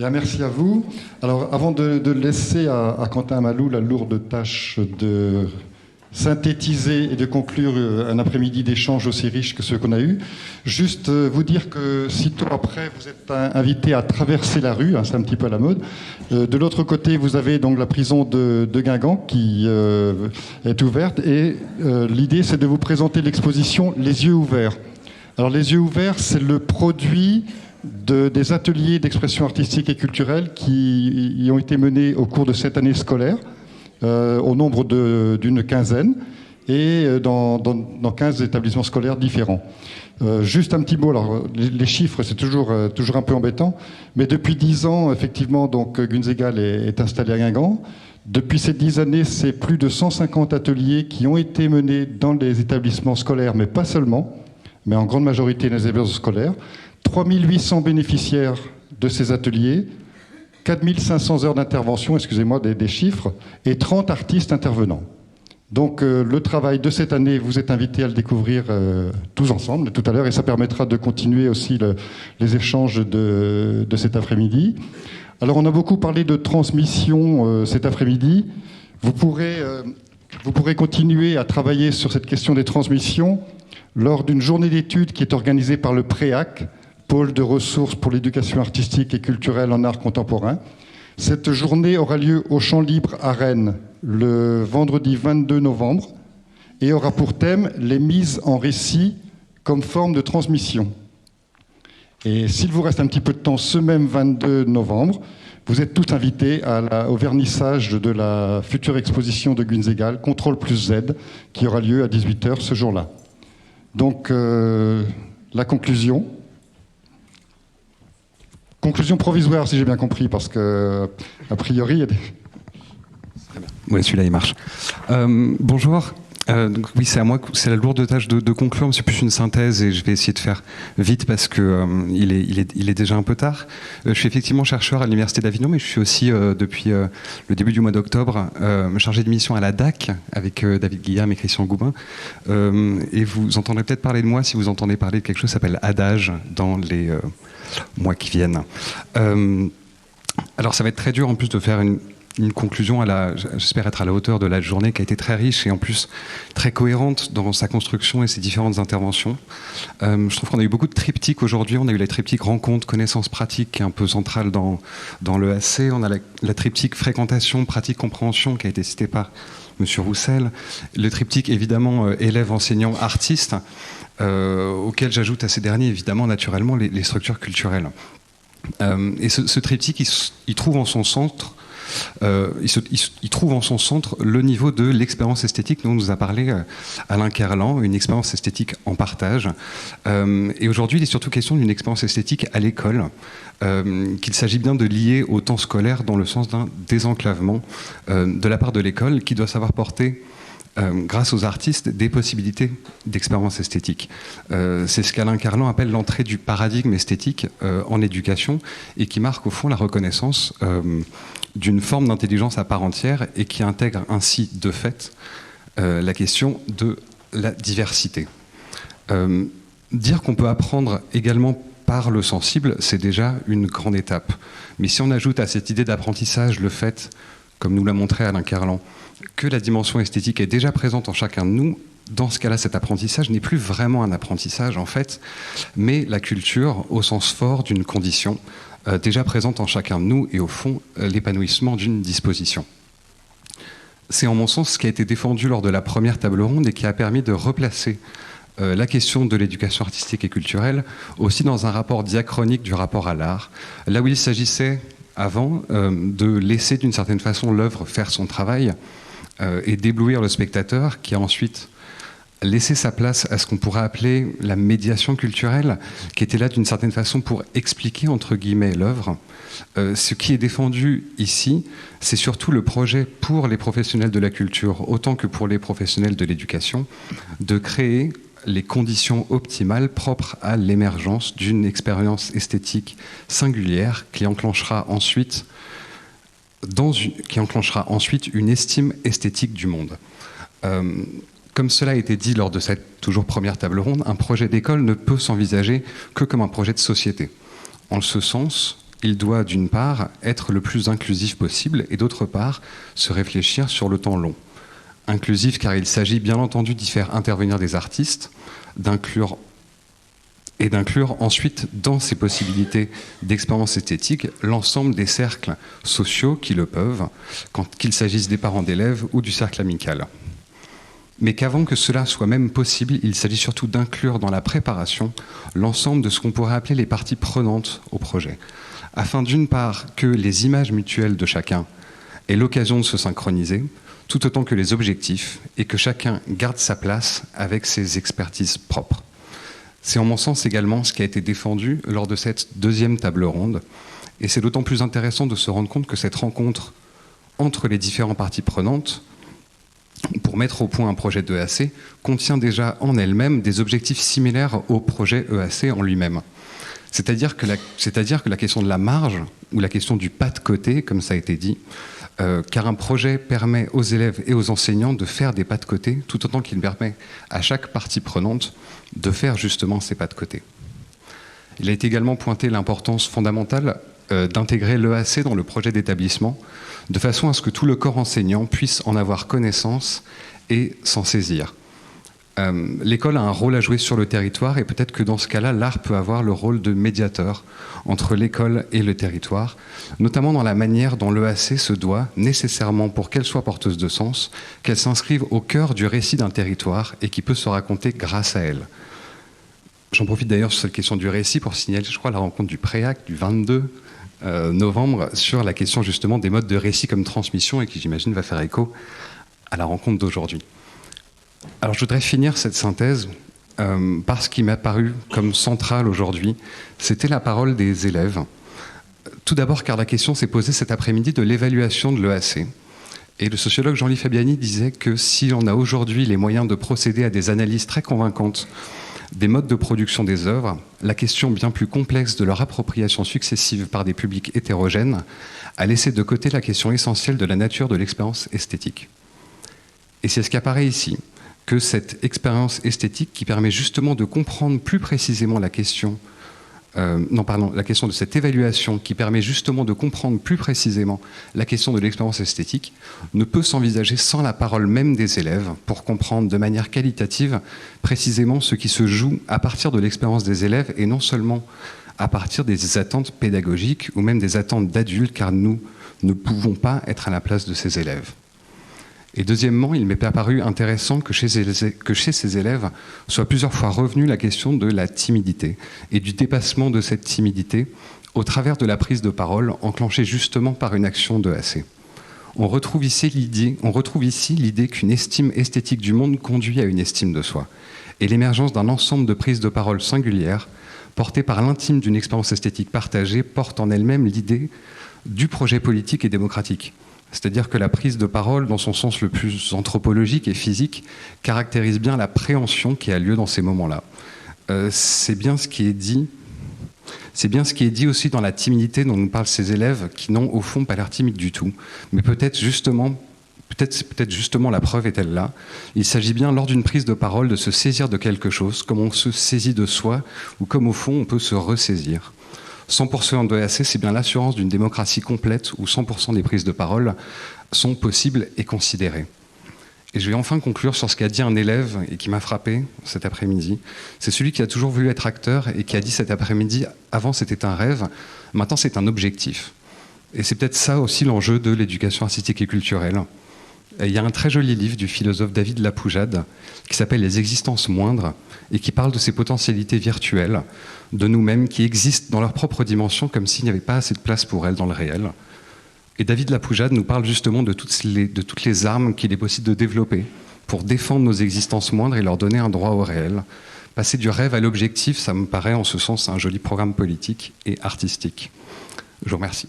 Bien, merci à vous. Alors, avant de laisser à Quentin Amalou la lourde tâche de synthétiser et de conclure un après-midi d'échange aussi riche que ceux qu'on a eu, juste vous dire que sitôt après, vous êtes invité à traverser la rue, hein, c'est un petit peu à la mode. De l'autre côté, vous avez donc la prison de Guingamp qui est ouverte et l'idée, c'est de vous présenter l'exposition Les Yeux ouverts. Alors, Les Yeux ouverts, c'est le produit des ateliers d'expression artistique et culturelle qui y ont été menés au cours de cette année scolaire, au nombre d'une quinzaine, et dans 15 établissements scolaires différents. Juste un petit mot, alors les chiffres, c'est toujours un peu embêtant, mais depuis 10 ans, effectivement, donc Gunzegal est installé à Guingamp. Depuis ces 10 années, c'est plus de 150 ateliers qui ont été menés dans les établissements scolaires, mais pas seulement, mais en grande majorité dans les établissements scolaires. 3800 bénéficiaires de ces ateliers, 4500 heures d'intervention, excusez-moi des chiffres, et 30 artistes intervenants. Donc le travail de cette année, vous êtes invités à le découvrir tous ensemble tout à l'heure, et ça permettra de continuer aussi les échanges de cet après-midi. Alors on a beaucoup parlé de transmission cet après-midi. Vous pourrez continuer à travailler sur cette question des transmissions lors d'une journée d'études qui est organisée par le PREAC, Pôle de ressources pour l'éducation artistique et culturelle en art contemporain. Cette journée aura lieu au Champ Libre à Rennes le vendredi 22 novembre et aura pour thème les mises en récit comme forme de transmission. Et s'il vous reste un petit peu de temps, ce même 22 novembre, vous êtes tous invités au vernissage de la future exposition de Gunzegal, Contrôle plus Z, qui aura lieu à 18h ce jour-là. Donc, la conclusion. Conclusion provisoire, si j'ai bien compris, parce que a priori, il y a des... Oui, celui-là, il marche. Bonjour. Donc, oui, c'est à moi, c'est la lourde tâche de conclure, mais c'est plus une synthèse et je vais essayer de faire vite parce que il est déjà un peu tard. Je suis effectivement chercheur à l'Université d'Avignon, mais je suis aussi, depuis le début du mois d'octobre, chargé de mission à la DAC avec David Guillaume et Christian Goubin. Et vous entendrez peut-être parler de moi si vous entendez parler de quelque chose qui s'appelle Adage dans les mois qui viennent. Alors ça va être très dur en plus de faire une conclusion j'espère être à la hauteur de la journée qui a été très riche et en plus très cohérente dans sa construction et ses différentes interventions. Je trouve qu'on a eu beaucoup de triptyques aujourd'hui. On a eu la triptyque rencontre, connaissance, pratique qui est un peu centrale dans l'EAC. On a la triptyque fréquentation, pratique, compréhension qui a été citée par Monsieur Roussel. Le triptyque évidemment élève, enseignant, artiste auquel j'ajoute à ces derniers évidemment naturellement les structures culturelles. Et ce triptyque il trouve en son centre il trouve en son centre le niveau de l'expérience esthétique dont nous a parlé Alain Kerlan, une expérience esthétique en partage. Et aujourd'hui, il est surtout question d'une expérience esthétique à l'école, qu'il s'agit bien de lier au temps scolaire dans le sens d'un désenclavement de la part de l'école qui doit savoir porter grâce aux artistes, des possibilités d'expérience esthétique. C'est ce qu'Alain Kerlan appelle l'entrée du paradigme esthétique en éducation et qui marque au fond la reconnaissance d'une forme d'intelligence à part entière et qui intègre ainsi de fait la question de la diversité. Dire qu'on peut apprendre également par le sensible, c'est déjà une grande étape. Mais si on ajoute à cette idée d'apprentissage le fait, comme nous l'a montré Alain Kerlan, que la dimension esthétique est déjà présente en chacun de nous, dans ce cas-là, cet apprentissage n'est plus vraiment un apprentissage, en fait, mais la culture au sens fort d'une condition déjà présente en chacun de nous et, au fond, l'épanouissement d'une disposition. C'est, en mon sens, ce qui a été défendu lors de la première table ronde et qui a permis de replacer la question de l'éducation artistique et culturelle aussi dans un rapport diachronique du rapport à l'art, là où il s'agissait avant de laisser d'une certaine façon l'œuvre faire son travail et d'éblouir le spectateur qui a ensuite laissé sa place à ce qu'on pourrait appeler la médiation culturelle, qui était là d'une certaine façon pour expliquer entre guillemets l'œuvre. Ce qui est défendu ici, c'est surtout le projet pour les professionnels de la culture, autant que pour les professionnels de l'éducation, de créer les conditions optimales propres à l'émergence d'une expérience esthétique singulière qui enclenchera ensuite une estime esthétique du monde. Comme cela a été dit lors de cette toujours première table ronde, un projet d'école ne peut s'envisager que comme un projet de société. En ce sens, il doit d'une part être le plus inclusif possible et d'autre part se réfléchir sur le temps long. Inclusif car il s'agit bien entendu d'y faire intervenir des artistes, d'inclure ensuite dans ces possibilités d'expérience esthétique l'ensemble des cercles sociaux qui le peuvent, qu'il s'agisse des parents d'élèves ou du cercle amical. Mais qu'avant que cela soit même possible, il s'agit surtout d'inclure dans la préparation l'ensemble de ce qu'on pourrait appeler les parties prenantes au projet, afin d'une part que les images mutuelles de chacun aient l'occasion de se synchroniser, tout autant que les objectifs, et que chacun garde sa place avec ses expertises propres. C'est en mon sens également ce qui a été défendu lors de cette deuxième table ronde, et c'est d'autant plus intéressant de se rendre compte que cette rencontre entre les différentes parties prenantes, pour mettre au point un projet d'EAC, contient déjà en elle-même des objectifs similaires au projet EAC en lui-même. C'est-à-dire que la question de la marge, ou la question du pas de côté, comme ça a été dit, car un projet permet aux élèves et aux enseignants de faire des pas de côté, tout autant qu'il permet à chaque partie prenante de faire justement ces pas de côté. Il a été également pointé l'importance fondamentale d'intégrer l'EAC dans le projet d'établissement, de façon à ce que tout le corps enseignant puisse en avoir connaissance et s'en saisir. L'école a un rôle à jouer sur le territoire et peut-être que dans ce cas-là, l'art peut avoir le rôle de médiateur entre l'école et le territoire, notamment dans la manière dont l'EAC se doit nécessairement, pour qu'elle soit porteuse de sens, qu'elle s'inscrive au cœur du récit d'un territoire et qui peut se raconter grâce à elle. J'en profite d'ailleurs sur cette question du récit pour signaler, je crois, la rencontre du Préac du 22 novembre sur la question justement des modes de récit comme transmission et qui, j'imagine, va faire écho à la rencontre d'aujourd'hui. Alors je voudrais finir cette synthèse par ce qui m'a paru comme central aujourd'hui, c'était la parole des élèves. Tout d'abord car la question s'est posée cet après-midi de l'évaluation de l'EAC. Et le sociologue Jean-Louis Fabiani disait que si l'on a aujourd'hui les moyens de procéder à des analyses très convaincantes des modes de production des œuvres, la question bien plus complexe de leur appropriation successive par des publics hétérogènes a laissé de côté la question essentielle de la nature de l'expérience esthétique. Et c'est ce qui apparaît ici, que cette expérience esthétique qui permet justement de comprendre plus précisément la question de cette évaluation qui permet justement de comprendre plus précisément la question de l'expérience esthétique ne peut s'envisager sans la parole même des élèves pour comprendre de manière qualitative précisément ce qui se joue à partir de l'expérience des élèves et non seulement à partir des attentes pédagogiques ou même des attentes d'adultes car nous ne pouvons pas être à la place de ces élèves. Et deuxièmement, il m'est apparu intéressant que chez ces élèves soit plusieurs fois revenue la question de la timidité et du dépassement de cette timidité au travers de la prise de parole enclenchée justement par une action d'EAC. On retrouve ici l'idée qu'une estime esthétique du monde conduit à une estime de soi et l'émergence d'un ensemble de prises de parole singulières portées par l'intime d'une expérience esthétique partagée porte en elle-même l'idée du projet politique et démocratique. C'est-à-dire que la prise de parole, dans son sens le plus anthropologique et physique, caractérise bien la préhension qui a lieu dans ces moments-là. C'est bien ce qui est dit aussi dans la timidité dont nous parlent ces élèves qui n'ont au fond pas l'air timides du tout. Mais peut-être justement la preuve est-elle là. Il s'agit bien lors d'une prise de parole de se saisir de quelque chose, comme on se saisit de soi, ou comme au fond on peut se ressaisir. 100% de EAC, c'est bien l'assurance d'une démocratie complète où 100% des prises de parole sont possibles et considérées. Et je vais enfin conclure sur ce qu'a dit un élève et qui m'a frappé cet après-midi. C'est celui qui a toujours voulu être acteur et qui a dit cet après-midi, avant c'était un rêve, maintenant c'est un objectif. Et c'est peut-être ça aussi l'enjeu de l'éducation artistique et culturelle. Il y a un très joli livre du philosophe David Lapoujade qui s'appelle « Les existences moindres » et qui parle de ces potentialités virtuelles de nous-mêmes qui existent dans leur propre dimension comme s'il n'y avait pas assez de place pour elles dans le réel. Et David Lapoujade nous parle justement de toutes les armes qu'il est possible de développer pour défendre nos existences moindres et leur donner un droit au réel. Passer du rêve à l'objectif, ça me paraît en ce sens un joli programme politique et artistique. Je vous remercie.